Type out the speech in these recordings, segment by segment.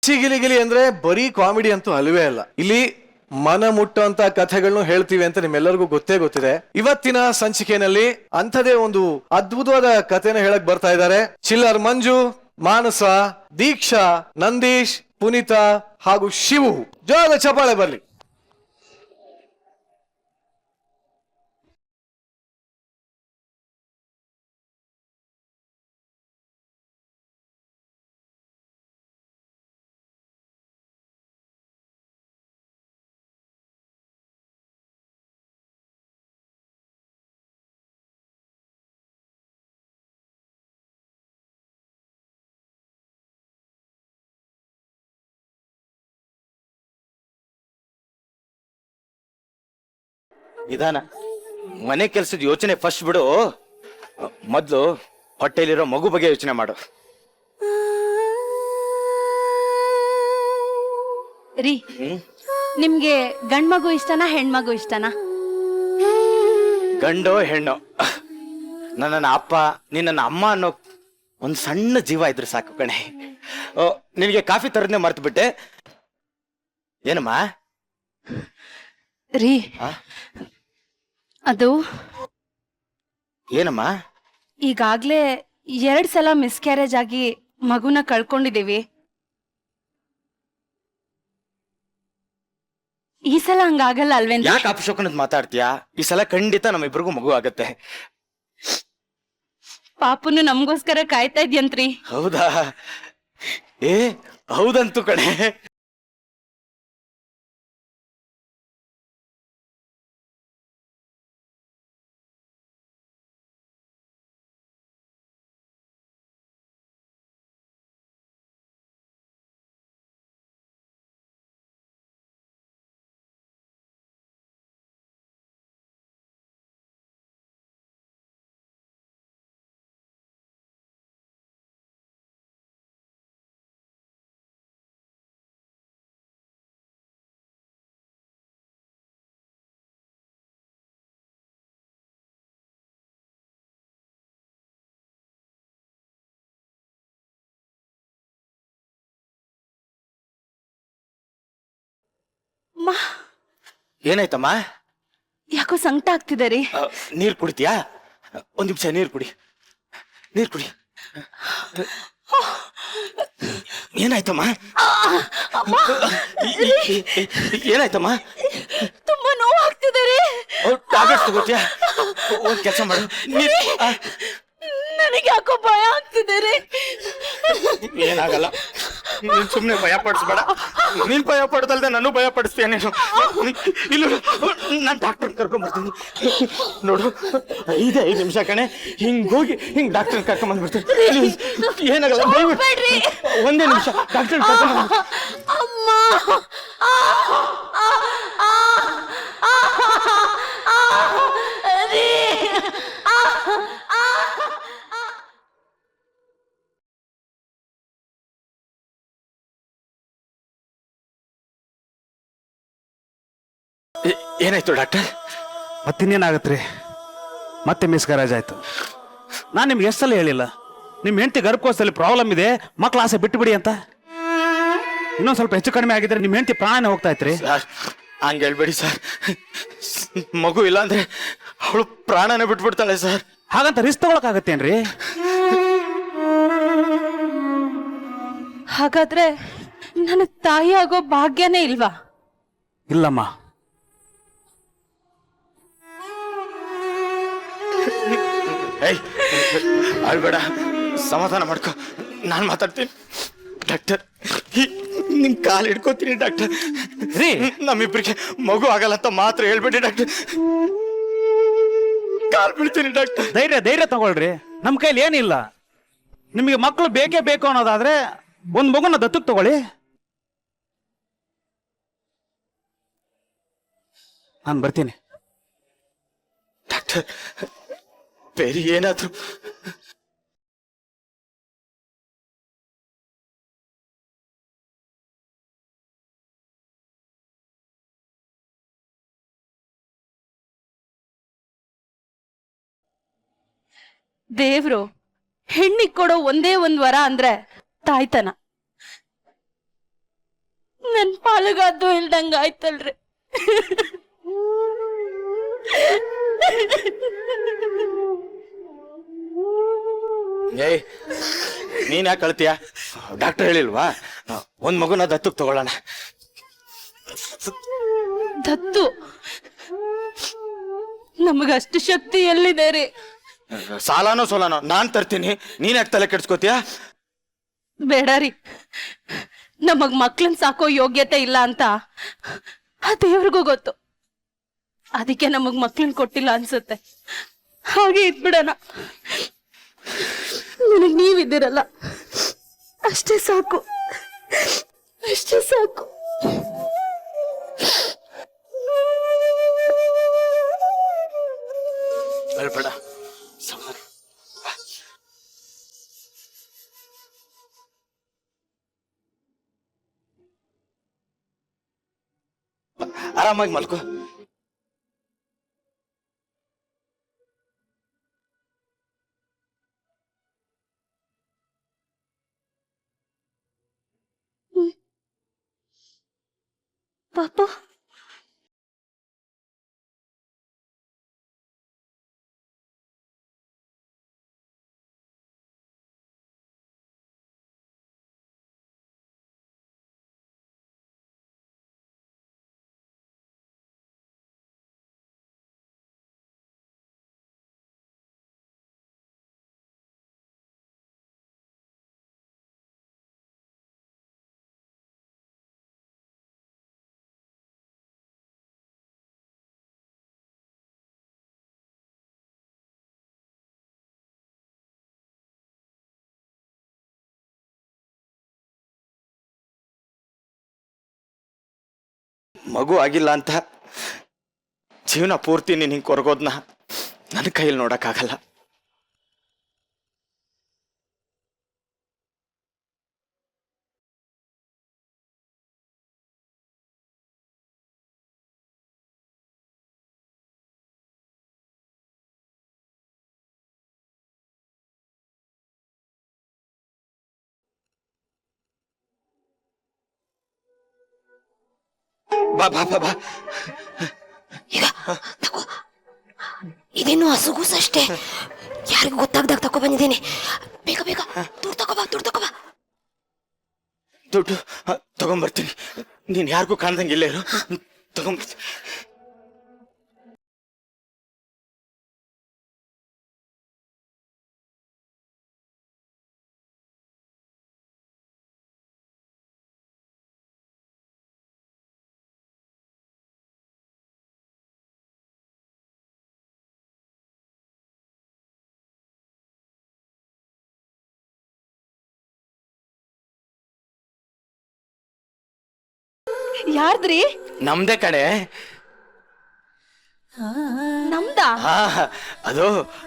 ಚಿಗಿಲಿಗಿಲಿ ಅಂದ್ರೆ ಬರೀ ಕಾಮಿಡಿ ಅಂತೂ ಅಲ್ವೇ ಅಲ್ಲ. ಇಲ್ಲಿ ಮನ ಮುಟ್ಟುವಂತ ಕಥೆಗಳನ್ನು ಹೇಳ್ತೀವಿ ಅಂತ ನಿಮ್ಮೆಲ್ಲರಿಗೂ ಗೊತ್ತಿದೆ. ಇವತ್ತಿನ ಸಂಚಿಕೆಯಲ್ಲಿ ಅಂಥದೇ ಒಂದು ಅದ್ಭುತವಾದ ಕಥೆನ ಹೇಳಕ್ ಬರ್ತಾ ಇದ್ದಾರೆ ಚಿಲ್ಲರ್ ಮಂಜು, ಮಾನಸ, ದೀಕ್ಷಾ, ನಂದೀಶ್, ಪುನೀತಾ ಹಾಗೂ ಶಿವು. ಜೋರಾದ ಚಪ್ಪಾಳೆ ಬರ್ಲಿ. ನಿಧಾನ. ಮನೆ ಕೆಲ್ಸದ ಯೋಚನೆ ಫಸ್ಟ್ ಬಿಡು, ಮೊದ್ಲು ಹೊಟ್ಟೆಲಿರೋ ಮಗು ಬಗ್ಗೆ ಯೋಚನೆ ಮಾಡು. ರೀ, ನಿಮ್ಗೆ ಗಂಡ್ ಮಗು ಇಷ್ಟನಾ ಹೆಣ್ಮಗು ಇಷ್ಟನಾ? ಗಂಡೋ ಹೆಣ್ಣೋ, ನನ್ನ ಅಪ್ಪ ನಿನ್ನ ಅಮ್ಮ ಅನ್ನೋ ಒಂದ್ ಸಣ್ಣ ಜೀವ ಇದ್ರೆ ಸಾಕು ಕಣೆ. ನಿನಗೆ ಕಾಫಿ ತರದ್ನೇ ಮರ್ತು ಬಿಟ್ಟೆ. ಏನಮ್ಮ? ರೀ, ಅದು ಏನಮ್ಮ? ಈಗಾಗ್ಲೇ 2 ಸಲ ಮಿಸ್ಕ್ಯಾರೇಜ್ ಆಗಿ ಮಗುನ ಕಳ್ಕೊಂಡಿದೀವಿ. ಈ ಸಲ ಹಂಗಾಗಲ್ಲ ಅಲ್ವೇನ್ರಿ? ಯಾಕೆ ಅಪಶಕುನದ್ ಮಾತಾಡ್ತೀಯಾ? ಈ ಸಲ ಖಂಡಿತ ನಮ್ಮಿಬ್ರಿಗೂ ಮಗು ಆಗತ್ತೆ. ಪಾಪುನು ನಮ್ಗೋಸ್ಕರ ಕಾಯ್ತಾ ಇದ್ಯಂತ್ರಿ. ಹೌದಾ? ಹೌದಂತು ಕಣೆ. ಏನಾಯ್ತಮ್ಮ? ಯಾಕೋ ಸಂಕಟ ಆಗ್ತಿದೆ ರೀ. ನೀರ್ ಕುಡಿತೀಯಾ? ಒಂದ್ ನಿಮಿಷ ನೀರ್ ಕುಡಿ. ಏನಾಯ್ತಮ್ಮ? ಏನಾಯ್ತಮ್ಮ? ತುಂಬಾ ನೋವು ಆಗ್ತಿದೆ ರೀ. ಟ್ಯಾಬ್ಲೆಟ್ಸ್ ತಗೋತೀಯಾ? ಒಂದ್ ಕೆಲಸ ಮಾಡು, ನನಗೆ ಯಾಕೋ ಭಯ ಆಗ್ತಿದೆ ರೀ. ಏನಾಗಲ್ಲ, ನೀನ್ ಸುಮ್ನೆ ಭಯ ಪಡಿಸ್ಬೇಡ. ನೀನ್ ಭಯ ಪಡ್ದಲ್ದೆ ನಾನು ಭಯ ಪಡಿಸ್ತೀಯ ನೀನು. ಇಲ್ಲ, ನಾನ್ ಡಾಕ್ಟರ್ ಕರ್ಕೊಂಡ್ ಬರ್ತೀನಿ ನೋಡು. 5 ನಿಮಿಷ ಕಣೆ, ಹಿಂಗ್ ಹೋಗಿ ಹಿಂಗ್ ಡಾಕ್ಟರ್ ಕರ್ಕೊಂಡ್ ಬಂದ್ಬಿಡ್ತೀನಿ. ಏನಾಗಲ್ಲ, ಒಂದೇ ನಿಮಿಷ ಡಾಕ್ಟರ್ ಕರ್ಕೊಂಡ್ ಅಮ್ಮ. ಏನಾಯ್ತು ಡಾಕ್ಟರ್? ಮತ್ತಿನ್ನೇನಾಗತ್ರಿ? ಮತ್ತೆ ಮಿಸ್ಕ್ಯಾರೇಜ್ ಆಯ್ತು. ನಾನು ನಿಮ್ಗೆ ಎಷ್ಟು ಸಲ ಹೇಳಿಲ್ಲ, ನಿಮ್ಮ ಹೆಂಡತಿ ಗರ್ಭಕೋಶದಲ್ಲಿ ಪ್ರಾಬ್ಲಮ್ ಇದೆ, ಮಕ್ಕಳ ಆಸೆ ಬಿಟ್ಟು ಬಿಡಿ ಅಂತ. ಇನ್ನೊಂದು ಸ್ವಲ್ಪ ಹೆಚ್ಚು ಕಡಿಮೆ ಆಗಿದ್ರೆ ನಿಮ್ಮ ಹೆಂಡತಿ ಪ್ರಾಣ ಹೋಗ್ತಾ ಇತ್ರಿ. ಹಂಗೆ ಹೇಳ್ಬೇಡಿ ಸರ್, ಮಗು ಇಲ್ಲ ಅಂದ್ರೆ ಅವಳು ಪ್ರಾಣನೇ ಬಿಟ್ಬಿಡ್ತಾಳೆ ಸರ್. ಹಾಗಂತ ರಿಸ್ಕ್ ತಗೊಳಕಾಗತ್ತೇನ್ರಿ? ಹಾಗಾದ್ರೆ ನನ್ನ ತಾಯಿ ಆಗೋ ಭಾಗ್ಯನೇ ಇಲ್ವಾ? ಇಲ್ಲಮ್ಮ. ಅಳ್ಬೇಡ, ಸಮಾಧಾನ ಮಾಡ್ಕೊ, ನಾನು ಮಾತಾಡ್ತೀನಿ. ಡಾಕ್ಟರ್, ನಿಮ್ ಕಾಲು ಹಿಡ್ಕೋತೀನಿ ಡಾಕ್ಟರ್. ರೀ, ನಮ್ಮಿಬ್ರಿಗೆ ಮಗು ಆಗಲ್ಲ ಅಂತ ಮಾತ್ರ ಹೇಳ್ಬೇಡಿ ಡಾಕ್ಟರ್. ಕಾಲ್ ಬೀಳ್ತೀನಿ ಡಾಕ್ಟರ್. ಧೈರ್ಯ ತಗೊಳ್ರಿ, ನಮ್ಮ ಕೈಲಿ ಏನಿಲ್ಲ. ನಿಮಗೆ ಮಕ್ಕಳು ಬೇಕೇ ಬೇಕು ಅನ್ನೋದಾದ್ರೆ ಒಂದ್ ಮಗುನ ದತ್ತಕ್ಕೆ ತಗೊಳ್ಳಿ. ನಾನು ಬರ್ತೀನಿ ಡಾಕ್ಟರ್. ಬೇರೆ ಏನಾದ್ರು ದೇವ್ರು ಹೆಣ್ಣಿಗೆ ಕೊಡೋ ಒಂದೇ ಒಂದ್ ವರ ಅಂದ್ರೆ ತಾಯ್ತನ. ನನ್ ಪಾಲುಗಾದ್ದು ಇಲ್ದಂಗ ಆಯ್ತಲ್ರಿ. ಏಯ್ ನೀನ್ ಯಾಕೆ ಅಳ್ತೀಯ? ಡಾಕ್ಟರ್ ಹೇಳಿಲ್ವಾ ಒಂದ್ ಮಗುನ ದತ್ತಕ್ ತಗೊಳ್ಳೋಣ? ದತ್ತು ನಮಗಷ್ಟು ಶಕ್ತಿ ಎಲ್ಲಿದೆ ರೀ? ಸಾಲಾನೋ ಸೋಲಾನೋ ನಾನ್ ತರ್ತೀನಿ, ನೀನ್ ಯಾಕೆ ತಲೆ ಕೆಡ್ಸ್ಕೋತೀಯ? ಬೇಡ ರೀ, ನಮಗ್ ಮಕ್ಳನ್ ಸಾಕೋ ಯೋಗ್ಯತೆ ಇಲ್ಲ ಅಂತ ಆ ದೇವ್ರಿಗೂ ಗೊತ್ತು. ಅದಕ್ಕೆ ನಮಗ್ ಮಕ್ಳನ್ ಕೊಟ್ಟಿಲ್ಲ ಅನ್ಸುತ್ತೆ. ಹಾಗೆ ಇದ್ಬಿಡೋಣ. ನನಗ್ ನೀವಿದ್ದೀರಲ್ಲ, ಅಷ್ಟೇ ಸಾಕು, ಅಷ್ಟೇ ಸಾಕು. ಅಳ್ಬೇಡ, ಸಮಾಧಾನ. ಆರಾಮಾಗಿ ಮಲ್ಕೋ. ಪಾಪ ಮಗು ಆಗಿಲ್ಲ ಅಂತ ಜೀವನ ಪೂರ್ತಿ ನೀನ್ ಹಿಂಗ್ ಕೊರಗೋದ್ನ ನನ್ನ ಕೈಯಲ್ಲಿ ನೋಡಕ್ಕಾಗಲ್ಲ. ಬಾ ಬಾ ಬಾ ಬಾ. ಈಗ ತಗೋ, ಇದೇನು ಹಸುಗೂಸು ಅಷ್ಟೇ, ಯಾರಿಗೂ ಗೊತ್ತಾಗ್ದಾಗ ತಗೋ ಬಂದಿದ್ದೀನಿ. ಬೇಗ ಬೇಗ ದುಡ್ಡು ತಗೋಬಾ, ದುಡ್ಡು ತಗೋಬಾ. ದುಡ್ಡು ತಗೊಂಬರ್ತೀನಿ, ನೀನ್ ಯಾರಿಗೂ ಕಾಣ್ದಂಗೆ ಇಲ್ಲೇ ಇರು. ತಗೊಂಬರ್ತೀನಿ. ಯಾರ್ದ್ರಿ? ನಮ್ದೇ ಕಡೆ. ನಮ್ದಾ? ಹಾ, ಅದು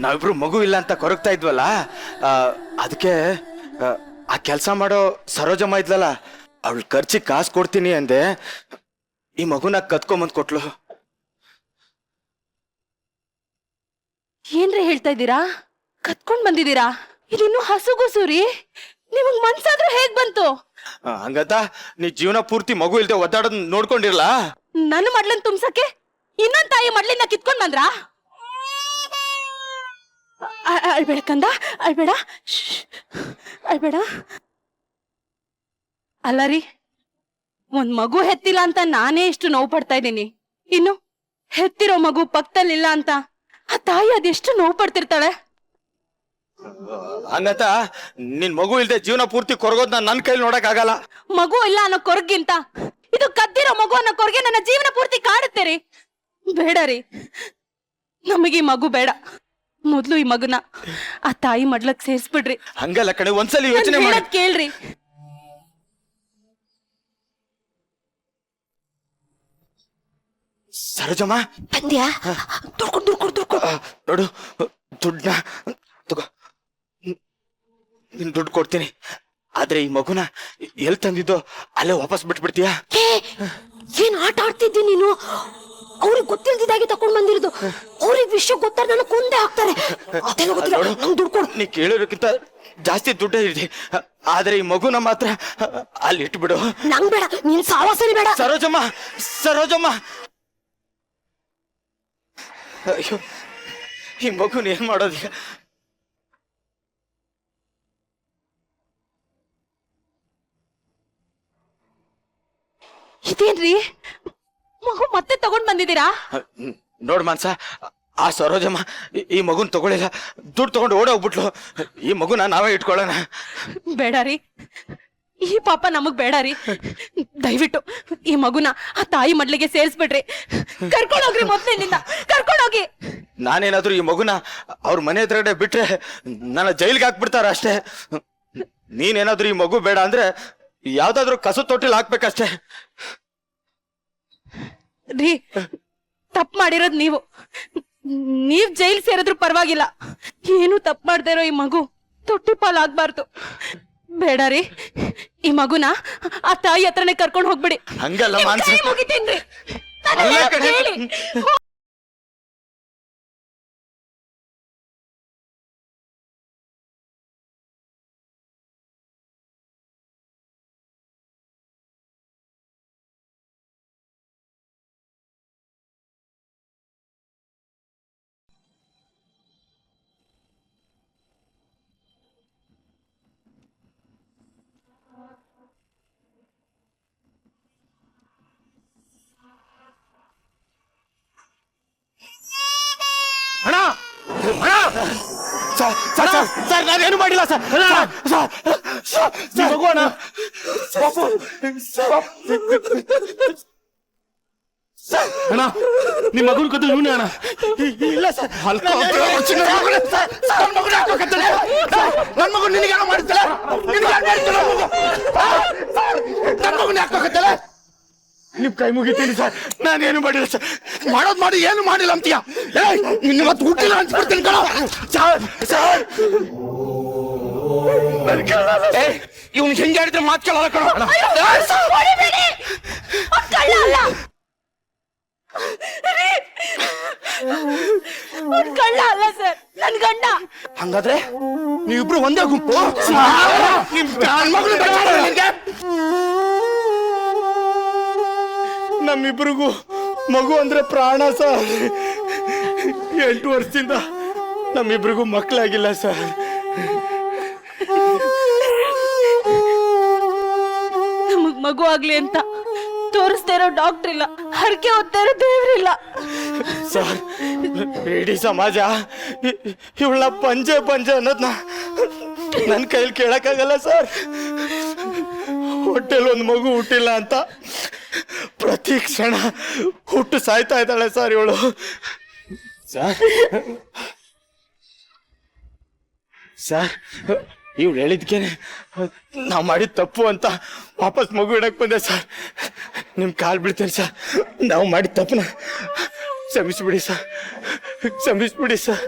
ನಾವಿಬ್ರು ಮಗು ಇಲ್ಲ ಅಂತ ಕೊರಗ್ತಾ ಇದ್ವಲ್ಲ, ಅದಕ್ಕೆ ಆ ಕೆಲಸ ಮಾಡೋ ಸರೋಜಮ್ಮ ಇದ್ಲಲ್ಲ, ಅವಳು ಖರ್ಚಿಗೆ ಕಾಸು ಕೊಡ್ತೀನಿ ಅಂದೆ, ಈ ಮಗುನ ಕತ್ಕೊಂಬಂದ್ ಕೊಟ್ಲು. ಏನ್ರಿ ಹೇಳ್ತಾ ಇದ್ದೀರಾ? ಕತ್ಕೊಂಡ್ ಬಂದಿದ್ದೀರಾ? ಇದಿನ್ನು ಹಸುಗೂಸು ರೀ, ನಿಮಗ್ ಮನ್ಸಾದ್ರೂ ಹೇಗ್ ಬಂತು? ಹಂಗಂತ ನೀ ಜೀವನ ಪೂರ್ತಿ ಮಗು ಇಲ್ದೆ ಒದ್ದಾಡೋದ್ ನೋಡ್ಕೊಂಡಿರ್ಲಾ? ನನ್ನ ಮಡ್ಲನ್ ತುಂಬ್ಸಕ್ಕೆ ಇನ್ನೊಂದ್ ತಾಯಿ ಮಡ್ಲಿನ ಕಿತ್ಕೊಂಡ್ ಬಂದ್ರ? ಅಳ್ಬೇಡ ಕಂದ, ಅಳ್ಬೇಡ, ಅಳ್ಬೇಡ. ಅಲ್ಲ ರೀ, ಒಂದ್ ಮಗು ಹೆತ್ತಿಲ್ಲ ಅಂತ ನಾನೇ ಇಷ್ಟು ನೋವು ಪಡ್ತಾ ಇದ್ದೀನಿ, ಇನ್ನು ಹೆತ್ತಿರೋ ಮಗು ಪಕ್ಕದಲ್ಲಿಲ್ಲ ಅಂತ ಆ ತಾಯಿ ಅದೆಷ್ಟು ನೋವು ಪಡ್ತಿರ್ತಾಳೆ. ಹಂಗಂತ ನಿನ್ ಮಗು ಇಲ್ದೆ ಜೀವನ ಪೂರ್ತಿ ಕೊರಗೋದ್ನ ನನ್ ಕೈಲಿ ನೋಡಕ್ ಆಗಲ್ಲ. ಮಗು ಇಲ್ಲ ಅನ್ನೋ ಕೊರಗಿಂತ ಇದು ಕದ್ದಿರೋ ಮಗು ಅನ್ನೋ ಕೊರಗೆ ನನ್ನ ಜೀವನ ಪೂರ್ತಿ ಕಾಡುತ್ತೆ ರೀ. ಬೇಡ ರೀ, ನಮಗೆ ಈ ಮಗು ಬೇಡ. ಮೊದ್ಲು ಈ ಮಗುನ ಆ ತಾಯಿ ಮಡ್ಲಕ್ ಸೇರ್ಸ್ಬಿಡ್ರಿ. ಹಂಗಲ್ಲ ಕಣೆ, ಒಂದ್ಸಲಿ ಯೋಚನೆ ನಾನ್ ಮಾಡಿ. ಹೇಳೋದ್ ಕೇಳ್ರಿ. ಸರೋಜಮ್ಮ, ಬಂದ್ಯಾ? ದುಡ್ಡು ಕೊಡು, ದುಡ್ಡು ಕೊಡು, ದುಡ್ಡು ಕೊಡು. ನೋಡು, ದುಡ್ಡನ್ನ ತಗೋ, ನಿನ್ ದುಡ್ಡು ಕೊಡ್ತೀನಿ. ಆದ್ರೆ ಈ ಮಗುನ ಎಲ್ ತಂದಿದ್ದೋ ಅಲ್ಲೇ ವಾಪಸ್ ಬಿಟ್ಬಿಡ್ತೀಯಾ? ಏನ್ ಆಟ ಆಡ್ತಿದ್ದಿ ನೀನು? ಅವ್ರಿಗೆ ಗೊತ್ತಿಲ್ದಿದ್ದಾಗೆ ತಕೊಂಡ್ ಬಂದಿರೋದು. ಅವ್ರಿಗೆ ವಿಷಯ ಗೊತ್ತಾರ ನನ್ನ ಕೊಂದೇ ಹಾಕ್ತಾರೆ. ಅದೆಲ್ಲ ಗೊತ್ತಿಲ್ಲ, ನಂಗೆ ದುಡ್ಡು ಕೊಡು. ನೀ ಕೇಳಿರೋಕ್ಕಿಂತ ಜಾಸ್ತಿ ದುಡ್ಡೇ ಇದೆ, ಆದ್ರೆ ಈ ಮಗುನ ಮಾತ್ರ ಅಲ್ಲಿ ಇಟ್ಬಿಡು. ನಂಗ್ ಬೇಡ, ನೀನ್ ಸಾವಾಸನೆ ಬೇಡ. ಸರೋಜಮ್ಮ, ಸರೋಜಮ್ಮ, ಅಯ್ಯೋ ಈ ಮಗುನ ಏನ್ ಮಾಡೋದೀಗ? ಇದೇನ್ರಿ ಮಗು ಮತ್ತೆ ತಗೊಂಡ್ ಬಂದಿದ್ದೀರಾ? ನೋಡ್ ಮಾನ್ಸ, ಆ ಸರೋಜಮ್ಮ ಈ ಮಗುನ್ ತಗೊಳಿಲ್ಲ, ದುಡ್ಡು ತಗೊಂಡು ಓಡೋಗ್ಬಿಟ್ಲು. ಈ ಮಗುನ ನಾವೇ ಇಟ್ಕೊಳ್ಳೋಣ. ಬೇಡ ರೀ, ಈ ಪಾಪ ನಮಗ್ ಬೇಡ ರೀ. ದಯವಿಟ್ಟು ಈ ಮಗುನ ಆ ತಾಯಿ ಮಡ್ಲಿಗೆ ಸೇರಿಸ್ಬಿಡ್ರಿ. ಕರ್ಕೊಂಡೋಗ್ರಿ, ಮೊದ್ಲಿನಿಂದ ಕರ್ಕೊಂಡೋಗಿ. ನಾನೇನಾದ್ರೂ ಈ ಮಗುನ ಅವ್ರ ಮನೆ ಎದುರುಗಡೆ ಬಿಟ್ರೆ ನನ್ನ ಜೈಲ್ಗೆ ಹಾಕ್ಬಿಡ್ತಾರ ಅಷ್ಟೇ. ನೀನೇನಾದ್ರೂ ಈ ಮಗು ಬೇಡ ಅಂದ್ರೆ ಯಾವ್ದಾದ್ರು ಕಸ ತೊಟ್ಟಿಲ್ ಹಾಕ್ಬೇಕಷ್ಟೇ. ರೀ, ತಪ್ಪು ಮಾಡಿರೋದ್ ನೀವ್ ಜೈಲ್ ಸೇರಿದ್ರು ಪರವಾಗಿಲ್ಲ, ಏನು ತಪ್ಪು ಮಾಡ್ದೇ ಇರೋ ಈ ಮಗು ತೊಟ್ಟಿ ಪಾಲಾಗ್ಬಾರ್ದು. ಬೇಡ ರೀ, ಈ ಮಗುನ ಆ ತಾಯಿ ಹತ್ರನೇ ಕರ್ಕೊಂಡು ಹೋಗ್ಬಿಡಿ. ಹಂಗಲ್ಲ ಮಾನ್ಸ, ಮುಗಿತೀನ್ರಿ. ಅಲ್ಲ ಕಣೆ. ಅಣ್ಣ, ಸರ್ ನಾವೇನು ಮಾಡಿಲ್ಲ ಸರ್. ಮಗು ಅಣ್ಣ, ಅಣ್ಣ ನಿಮ್ ಮಗುನ್ ಕದ್ದು ಇವನೇ ಅಣ್ಣ. ಇಲ್ಲ ಸರ್, ನನ್ ಮಗು ನಿನಗೆ ಮಾಡ್ತಾಳೆ, ನನ್ ಮಗುನ ಹಾಕೋಕತ್ತಲ್ಲ. ನಿಮ್ ಕೈ ಮುಗಿತೀನಿ ಸರ್, ನಾನೇನು ಮಾಡಿಲ್ಲ ಸರ್. ಮಾಡೋದ್ ಮಾಡಿ ಏನು ಮಾಡಿಲ್ಲ ಅಂತೀಯ? ಇವತ್ತು ಹುಟ್ಟಿಲ್ಲ ಅನ್ಸ್ಬಿಡ್ತೀನಿ ಕಣ. ಇವ್ನು ಹೆಂಗೆ ಹೇಳಿದ್ರೆ ಮಾತು ಕೇಳಲ್ಲ ಕಣ. ಹೊಡಿಬೇಡಿ, ಅವ್ನ್ ಕಳ್ಳ ಅಲ್ಲ. ರೀ, ಅವ್ನ್ ಕಳ್ಳ ಅಲ್ಲ ಸರ್, ನನ್ ಗಂಡ. ಹಂಗಾದ್ರೆ ನೀವಿಬ್ರು ಒಂದೇ ಗುಂಪು. ನಿಮ್ ಮಗಳು ಬೇಕಾದ್ರೆ ನಿನ್ಗೆ ನಮ್ಮಿಬ್ರಿಗೂ ಮಗು ಅಂದ್ರೆ ಪ್ರಾಣ ಸರ್. 8 ವರ್ಷದಿಂದ ನಮ್ಮಿಬ್ರಿಗೂ ಮಕ್ಕಳಾಗಿಲ್ಲ ಸರ್. ನಮಗ್ ಮಗು ಆಗ್ಲಿ ಅಂತ ತೋರಿಸ್ತಾ ಇರೋ ಡಾಕ್ಟರ್ ಇಲ್ಲ, ಹರಕೆ ಹೊತ್ತಾ ಇರೋ ದೇವ್ರಿಲ್ಲ. ಸರ್, ಇಡೀ ಸಮಾಜ ಇವಳ ಪಂಜೆ ಅನ್ನೋದ್ನ ನನ್ನ ಕೈಲಿ ಕೇಳಕ್ಕಾಗಲ್ಲ ಸರ್. ಹೊಟ್ಟೆಲ್ ಒಂದು ಮಗು ಹುಟ್ಟಿಲ್ಲ ಅಂತ ಪ್ರತಿ ಕ್ಷಣ ಹುಟ್ಟು ಸಾಯ್ತಾ ಇದ್ದಾಳೆ ಸರ್ ಇವಳು. ಸರ್ ಇವಳು ಹೇಳಿದ್ಕೇನೆ ನಾವು ಮಾಡಿದ ತಪ್ಪು ಅಂತ ವಾಪಸ್ ಮಗು ಇಡಕ್ ಬಂದೆ ಸರ್. ನಿಮ್ ಕಾಲ್ ಬಿಡ್ತೇನೆ ಸರ್, ನಾವು ಮಾಡಿದ ತಪ್ಪನ ಕ್ಷಮಿಸ್ಬಿಡಿ ಸರ್, ಕ್ಷಮಿಸ್ಬಿಡಿ ಸರ್.